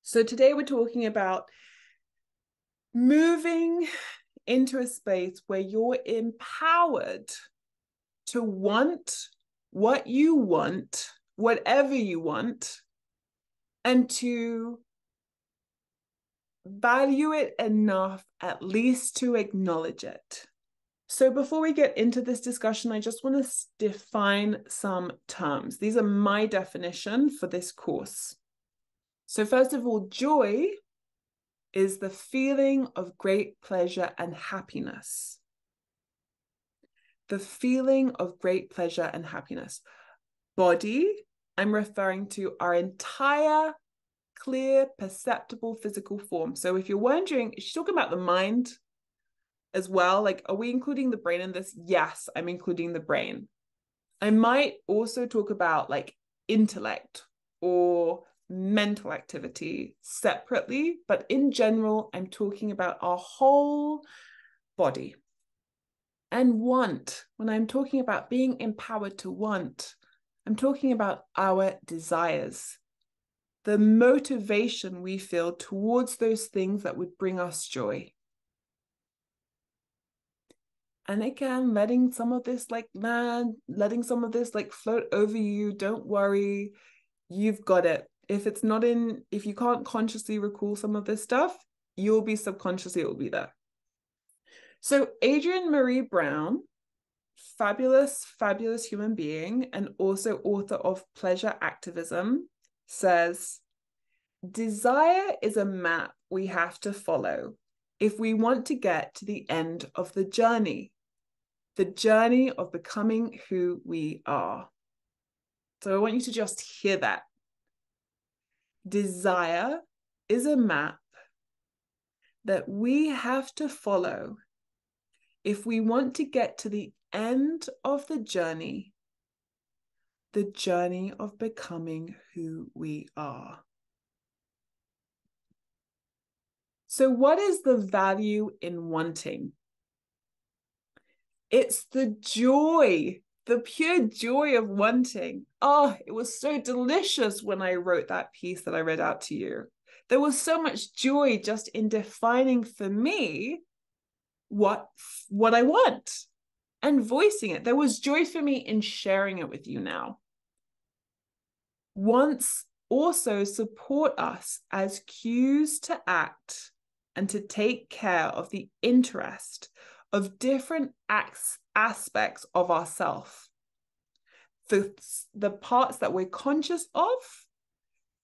So today we're talking about moving into a space where you're empowered to want what you want, whatever you want, and to value it enough at least to acknowledge it. So before we get into this discussion, I just want to define some terms. These are my definition for this course. So first of all, joy is the feeling of great pleasure and happiness. The feeling of great pleasure and happiness. Body, I'm referring to our entire clear, perceptible physical form. So if you're wondering, is she talking about the mind as well? Like, are we including the brain in this? Yes, I'm including the brain. I might also talk about like intellect or mental activity separately, but in general, I'm talking about our whole body. And want, when I'm talking about being empowered to want, I'm talking about our desires, the motivation we feel towards those things that would bring us joy. And again, letting some of this float over you. Don't worry, you've got it. If you can't consciously recall some of this stuff, you'll be subconsciously, it will be there. So Adrienne Maree Brown, fabulous, fabulous human being, and also author of Pleasure Activism, says, desire is a map we have to follow if we want to get to the end of the journey of becoming who we are. So I want you to just hear that. Desire is a map that we have to follow if we want to get to the end of the journey of becoming who we are. So what is the value in wanting? It's the joy, the pure joy of wanting. Oh, it was so delicious when I wrote that piece that I read out to you. There was so much joy just in defining for me what I want and voicing it. There was joy for me in sharing it with you now. Wants also support us as cues to act and to take care of the interest of different aspects of ourself. The parts that we're conscious of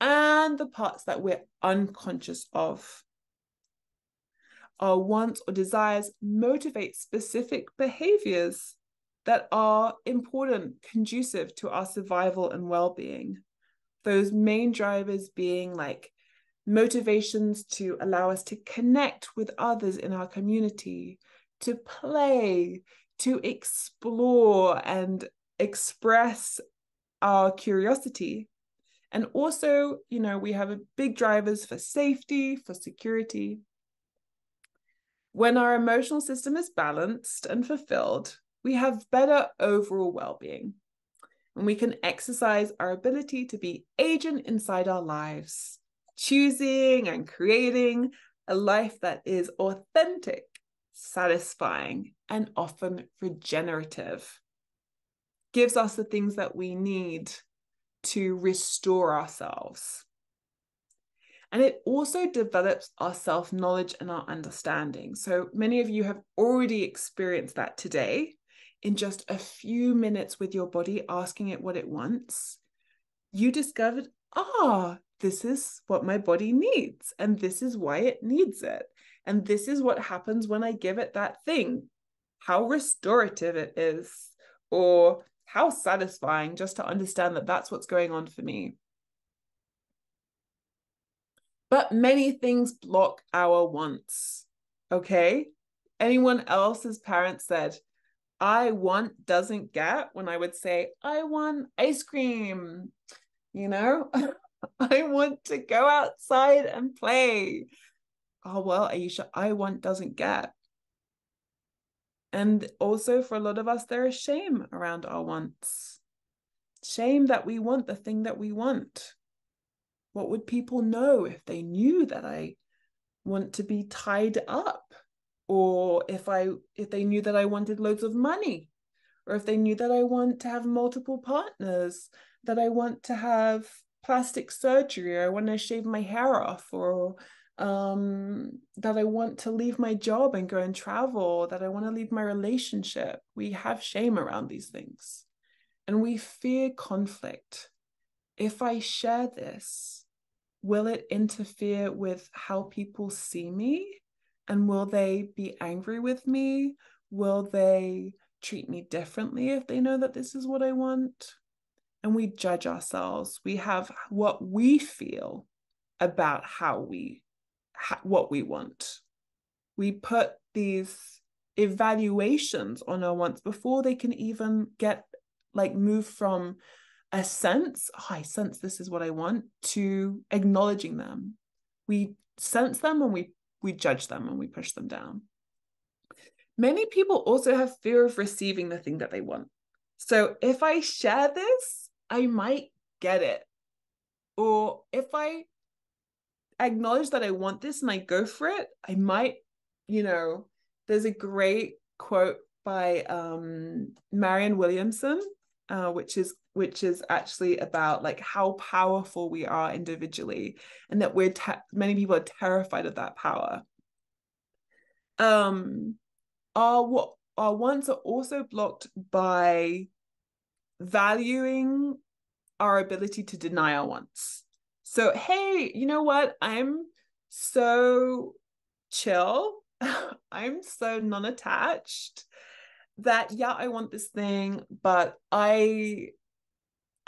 and the parts that we're unconscious of. Our wants or desires motivate specific behaviors that are important, conducive to our survival and well-being. Those main drivers being like motivations to allow us to connect with others in our community, to play, to explore and express our curiosity. And also, we have big drivers for safety, for security. When our emotional system is balanced and fulfilled, we have better overall well-being. And we can exercise our ability to be agent inside our lives, choosing and creating a life that is authentic, satisfying, and often regenerative. Gives us the things that we need to restore ourselves. And it also develops our self-knowledge and our understanding. So many of you have already experienced that today in just a few minutes with your body, asking it what it wants. You discovered, this is what my body needs, and this is why it needs it. And this is what happens when I give it that thing. How restorative it is, or how satisfying, just to understand that that's what's going on for me. But many things block our wants, okay? Anyone else's parents said, I want doesn't get, when I would say, I want ice cream, I want to go outside and play. Oh, well, Aisha, I want doesn't get. And also for a lot of us, there is shame around our wants. Shame that we want the thing that we want. What would people know if they knew that I want to be tied up? Or if they knew that I wanted loads of money? Or if they knew that I want to have multiple partners, that I want to have plastic surgery, or I want to shave my hair off, or that I want to leave my job and go and travel, that I want to leave my relationship. We have shame around these things and we fear conflict. If I share this, will it interfere with how people see me? And will they be angry with me? Will they treat me differently if they know that this is what I want? And we judge ourselves. We have what we feel about what we want. We put these evaluations on our wants before they can even get move from a sense, I sense this is what I want, to acknowledging them. We sense them and we judge them and we push them down. Many people also have fear of receiving the thing that they want. So if I share this, I might get it. Or if I acknowledge that I want this and I go for it, I might, there's a great quote by Marianne Williamson, which is actually about how powerful we are individually, and that many people are terrified of that power. Our wants are also blocked by valuing our ability to deny our wants. So, hey, you know what? I'm so chill. I'm so non-attached that, yeah, I want this thing, but I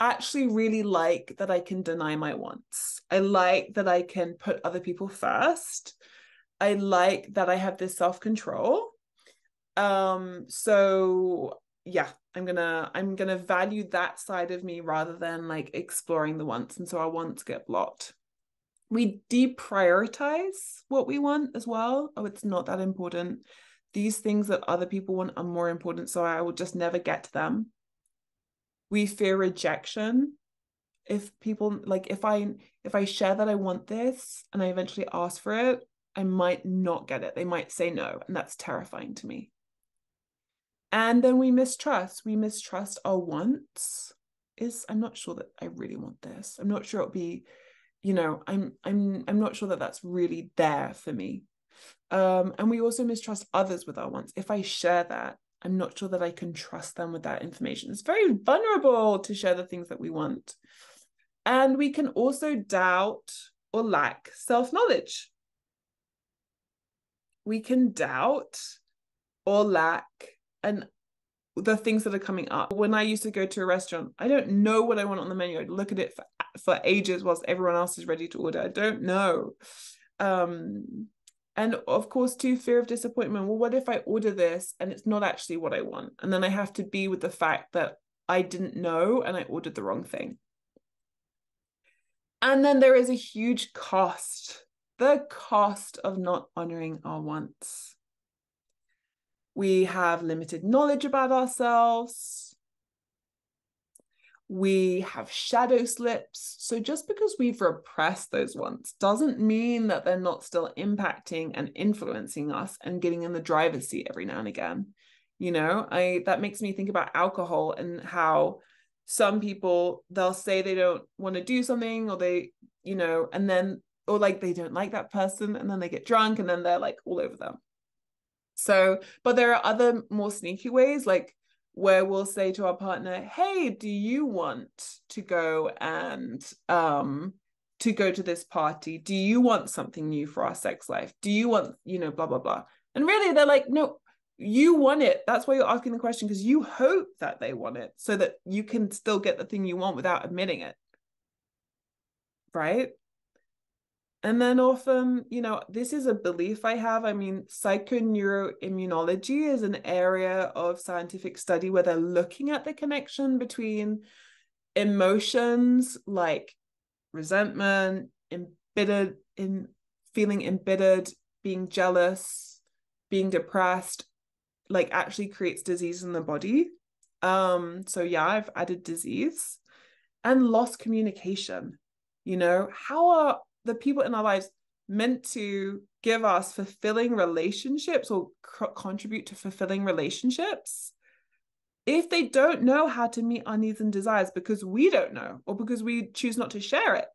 actually really like that I can deny my wants. I like that I can put other people first. I like that I have this self-control. So yeah, I'm gonna value that side of me rather than exploring the wants. And so our wants get blocked. We deprioritize what we want as well. Oh, it's not that important. These things that other people want are more important, so I will just never get to them. We fear rejection. If people if I share that I want this and I eventually ask for it, I might not get it. They might say no, and that's terrifying to me. And then we mistrust. We mistrust our wants. I'm not sure that I really want this. I'm not sure it'll be, I'm not sure that that's really there for me. And we also mistrust others with our wants. If I share that, I'm not sure that I can trust them with that information. It's very vulnerable to share the things that we want. And we can also doubt or lack self-knowledge. We can doubt or lack the things that are coming up. When I used to go to a restaurant, I don't know what I want on the menu. I'd look at it for ages whilst everyone else is ready to order. I don't know. And of course, too, fear of disappointment. Well, what if I order this and it's not actually what I want? And then I have to be with the fact that I didn't know and I ordered the wrong thing. And then there is a huge cost, the cost of not honoring our wants. We have limited knowledge about ourselves. We have shadow slips. So just because we've repressed those wants doesn't mean that they're not still impacting and influencing us and getting in the driver's seat every now and again. That makes me think about alcohol and how some people, they'll say they don't want to do something, or they, and then, or they don't like that person, and then they get drunk and then they're all over them. So, but there are other more sneaky ways, where we'll say to our partner, hey, do you want to go and to go to this party? Do you want something new for our sex life? Do you want, blah, blah, blah. And really they're like, no, you want it. That's why you're asking the question, because you hope that they want it so that you can still get the thing you want without admitting it. Right? And then often, this is a belief I have. I mean, psychoneuroimmunology is an area of scientific study where they're looking at the connection between emotions like resentment, feeling embittered, being jealous, being depressed, actually creates disease in the body. So yeah, I've added disease and lost communication. You know, how are the people in our lives meant to give us fulfilling relationships or contribute to fulfilling relationships if they don't know how to meet our needs and desires because we don't know, or because we choose not to share it?